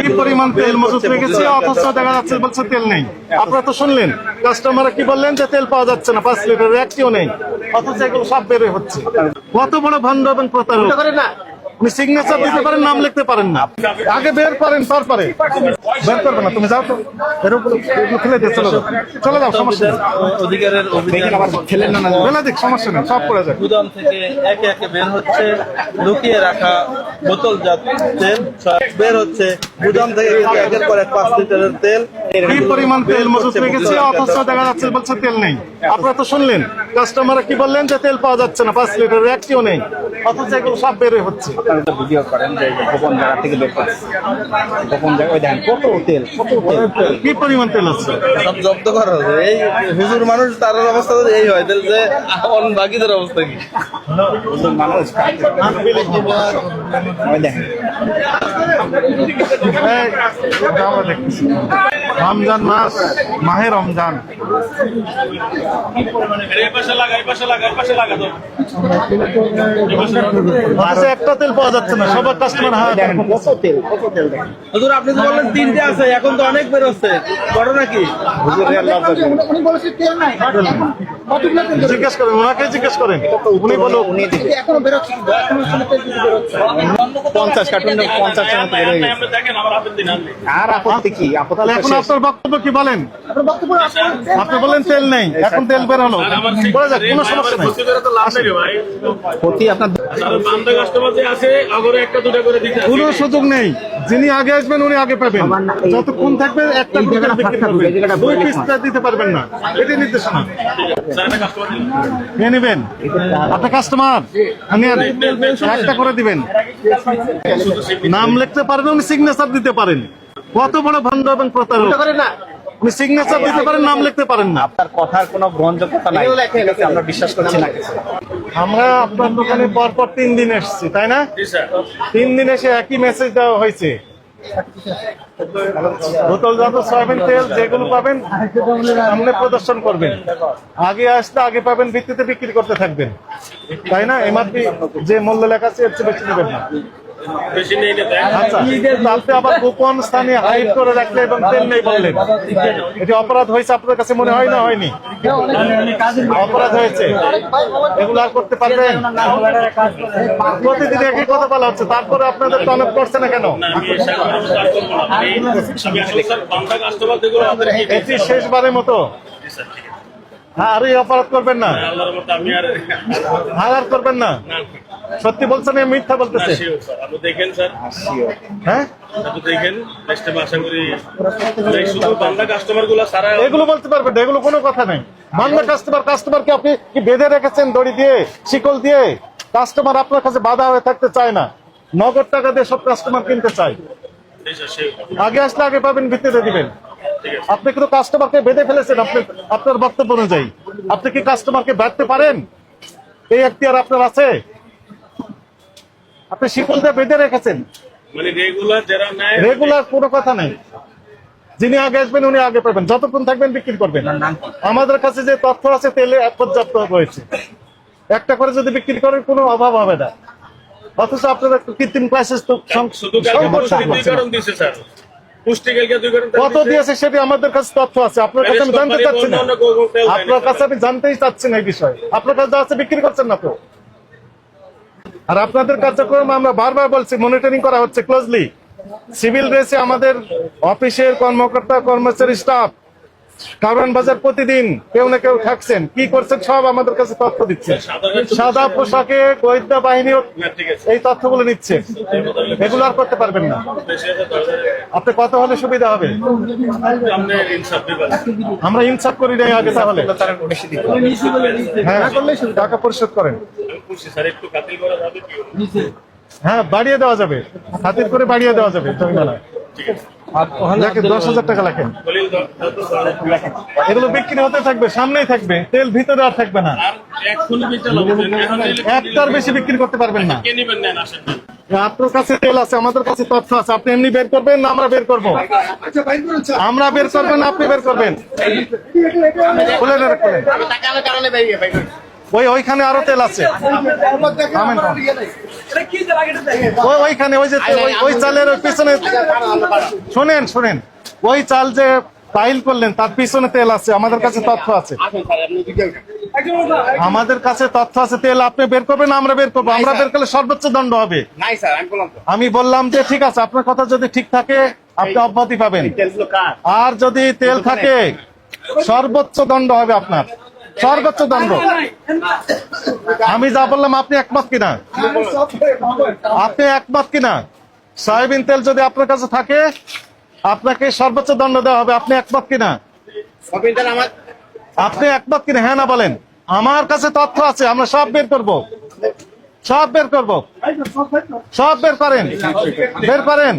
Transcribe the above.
কি পরিমাণ তেল মজুত রেখেছি, অথচ দেখা যাচ্ছে বলছে তেল নেই। আপনারা তো শুনলেন কাস্টমাররা কি বললেন যে তেল পাওয়া যাচ্ছে না, 5 লিটারের একটিও নেই, অথচ এগুলো সব বের হচ্ছে। কত বড় ভণ্ড এবং প্রতারক! আপনি সিগনেচার দিতে পারেন, নাম লিখতে পারেন না, আগে বের করেন, তারপরে বের করবে না। তুমি যাও তো, এর উপরে ফেলে দিয়ে চলে যাও, চলে যাও, সমস্যা নেই। অধিকারের অভিযান ফেলে না, ফেলে দিক, সমস্যা নেই, সব পড়ে যায়। গুদাম থেকে একে একে বের হচ্ছে লুকিয়ে রাখা বোতলজাত তেল, সব বের হচ্ছে গুদাম থেকে একের পর এক 5 লিটারের তেল। কি পরিমাণ তেল মজুত রেখেছি, অথচ দেখা যাচ্ছে বলছে তেল নেই। আপনারা তো শুনলেন কাস্টমাররা কি বললেন যে তেল পাওয়া যাচ্ছে না, 5 লিটারের একটিও নেই, অথচ এগুলো সব বের হচ্ছে। ভিডিও করেন যে গোপন জায়গা থেকে বের করছে, গোপন জায়গায় দেখেন কত তেল, কত তেল, কি পরিমাণ তেল আছে, সব জব্দ করা হচ্ছে। এই হুজুর মানুষ, তার অবস্থা যদি এই হয় তাহলে যে বাকিদের অবস্থা কি? মানুষ ওই দেখেন। আমরা দেখতেছি রমজান মাস, মাহে রমজান, একটা তেল পাওয়া যাচ্ছে না, সবার কাস্টমার দেখেন কত তেল, কত তেল দেখেন। হুজুর আপনি তো বললেন 3টে আছে, এখন তো অনেক বের হচ্ছে, ঘটনা কি? জিজ্ঞেস করেন, ওনাকে জিজ্ঞেস করেন, উনি বলো। উনি এখনো বেরোচ্ছে, 50 কার্টুন, 50 টাকা বের হয়ে গেছে। আর আপত্তি কি? তাহলে এখন আপনার বক্তব্য কি বলেন? আপনি বলেন তেল নেই, এখন তেল বের হলো, বলে যাক, কোনো সমস্যা নেই। প্রতি আপনার কোনো সুযোগ নেই, যিনি আগে আসবেন উনি আগে পাবেন, যতক্ষণ থাকবে একটা দুই পিস দিতে পারবেন না, এটি নির্দেশনা। নিয়ে নেবেন, আপনার কাস্টমার একটা করে দিবেন, নাম লিখতে পারেন, উনি সিগনেচার দিতে পারেন। কত বড় ভণ্ড এবং প্রতারক! উনি সিগনেচার দিতে পারেন, নাম লিখতে পারেন না। আপনার কথার কোনো গ্রহণযোগ্যতা নাই, আমরা বিশ্বাস করছি না। আমরা আপনার দোকানে পরপর 3 দিন এসেছি, তাই না? 3 দিন এসে একই মেসেজ দেওয়া হয়েছে। বোতলজাত সয়াবিন তেল যেগুলো পাবেন সামনে প্রদর্শন করবেন, আগে আসলে আগে পাবেন, ভিত্তিতে বিক্রি করতে থাকবেন, তাই না? এমআরপি যে মূল্য লেখা আছে এর চেয়ে বেশি নেবেন না। আচ্ছা, আপনি আবার গোপন স্থানে হাইড করে রাখলে এবং তেল নেই বললেন, এটি অপরাধ হয়েছে আপনার কাছে মনে হয় না? হয়নি? অপরাধ হয়েছে, এগুলো আর করতে পারবেন? প্রতিদিন একই কথা বলা হচ্ছে, তারপরে আপনাদের টনক করছে না কেন? এটি শেষবারের মতো, আর এই অপরাধ করবেন না, আর করবেন না। সত্যি বলছেন, মিথ্যা বলতেছে? হ্যাঁ, এগুলো বলতে পারবেন, এগুলো কোনো কথা নেই। বাংলা কাস্টমারকে আপনি কি বেঁধে রেখেছেন দড়ি দিয়ে, শিকল দিয়ে? কাস্টমার আপনার কাছে বাধা হয়ে থাকতে চায় না, নগদ টাকা দিয়ে সব কাস্টমার কিনতে চায়। আগে আসলে আগে পাবেন, ভিত্তিতে দিবেন। আপনি কিন্তু কাস্টমারকে বেঁধে ফেলেছেন আপনার বক্তব্য অনুযায়ী। আপনি কি কাস্টমারকে বাঁধতে পারেন? এই এখতিয়ার আপনার আছে? আপনি শিকল দিয়ে বেঁধে রেখেছেন। রেগুলার কোনো কথা নেই, যিনি আগে আসবেন উনি আগে পাবেন, যতক্ষণ থাকবেন বিক্রি করবেন। আমাদের কাছে যে তথ্য আছে তেলে পর্যাপ্ত রয়েছে, একটা করে যদি বিক্রি করেন কোনো অভাব হবে না, অথচ আপনারা কৃত্রিম ক্রাইসিস তো কত দিয়েছে সেটি আমাদের কাছে তথ্য আছে, আপনার কাছে আমি জানতে চাচ্ছি না। আপনার কাছে আমি জানতেই চাচ্ছি না এই বিষয়ে, আপনার কাছে যা আছে বিক্রি করছেন না তো। আর আপনাদের কার্যক্রম আমরা বারবার বলছি, মনিটরিং করা হচ্ছে ক্লোজলি। সিভিল ড্রেসে আমাদের অফিসের কর্মকর্তা, কর্মচারী, স্টাফ কারওয়ান বাজার প্রতিদিন কেউ না কেউ থাকছেন, কি করছেন সব আমাদের কাছে তথ্য দিচ্ছে। সাদা পোশাকে গোয়েন্দা বাহিনীও এই তথ্যগুলো নিচ্ছে, এগুলো আর করতে পারবেন না। আপনি কত হলে সুবিধা হবে? আমরা ইনসাফ করি নাই আগে, তাহলে হ্যাঁ টাকা পরিশোধ করেন। হ্যাঁ, বাড়িয়ে দেওয়া যাবে, খাতির করে বাড়িয়ে দেওয়া যাবে জরিমানা। 10,000 টাকা লেখেন, এগুলো বিক্রি হতে থাকবে, সামনেই থাকবে, তেল ভিতরে আর থাকবে না। একটার বেশি বিক্রি করতে পারবেন না। আপনার কাছে তেল আছে, আমাদের কাছে তথ্য আছে, আপনি এমনি বের করবেন না আমরা বের করবো? আমরা বের করবেন, আপনি বের করবেন। ওইখানে আরো তেল আছে। থামেন, থামেন। ওইখানে ওই যে ওই চালের ওই পিছনে শোনেন শোনেন, ওই চাল যে ফাইল করলেন তার পিছনে তেল আছে, আমাদের কাছে তথ্য আছে, আমাদের কাছে তথ্য আছে। তেল আপনি বের করবেন, আমরা বের করবো, আমরা বের করলে সর্বোচ্চ দণ্ড হবে। আমি বললাম যে ঠিক আছে, আপনার কথা যদি ঠিক থাকে আপনি অব্যাহতি পাবেন, আর যদি তেল থাকে সর্বোচ্চ দণ্ড হবে আপনার, সর্বোচ্চ দণ্ড। আমি যা বললাম আপনি একমত কিনা? আপনি একমত কিনা? সয়াবিন তেল যদি আপনার কাছে থাকে আপনাকে সর্বোচ্চ দণ্ড দেওয়া হবে, আপনি একমত কিনা? আপনি একমত কিনা, হ্যাঁ না বলেন। আমার কাছে তথ্য আছে, আমরা সব বের করব, সব বের করব, সব বের করেন, বের করেন।